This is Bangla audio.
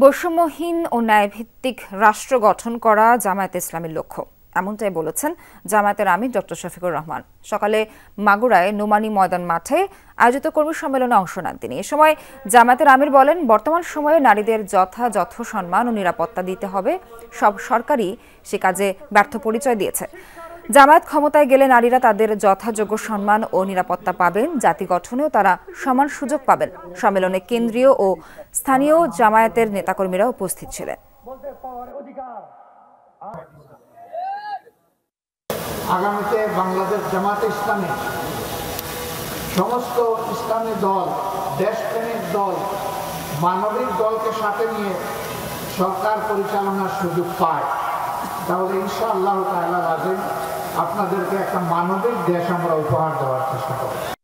বৈষম্যহীন ও ন্যায়ভিত্তিক রাষ্ট্র গঠন করা জামায়াতে ইসলামীর লক্ষ্য, এমনটাই বলেছেন জামায়াতের আমির ডক্টর শফিকুর রহমান। সকালে মাগুরায় নোমানী ময়দান মাঠে আয়োজিত কর্মী সম্মেলনে অংশ নেন তিনি। এ সময় জামায়াতের আমির বলেন, বর্তমান সময়ে নারীদের যথাযথ সম্মান ও নিরাপত্তা দিতে হবে। সব সরকারই সে কাজে ব্যর্থ পরিচয় দিয়েছে। জামায়াত ক্ষমতায় গেলে নারীরা তাদের যথাযোগ্য সম্মান ও নিরাপত্তা পাবেন, জাতি গঠনেও তারা সমান সুযোগ পাবেন। সম্মেলনে কেন্দ্রীয় ও স্থানীয় জামায়াতের নেতাকর্মীরা উপস্থিত ছিলেন। আগামীতে বাংলাদেশ জামায়াতে ইসলামী সমস্ত ইসলামী দল, দেশপ্রেমিক দল, মানবিক দলকে সাথে নিয়ে সরকার পরিচালনার সুযোগ পায়, তাহলে ইনশাআল্লাহ তাআলা আপনাদেরকে একটা মানবিক দেশ আমরা উপহার দেওয়ার চেষ্টা করব।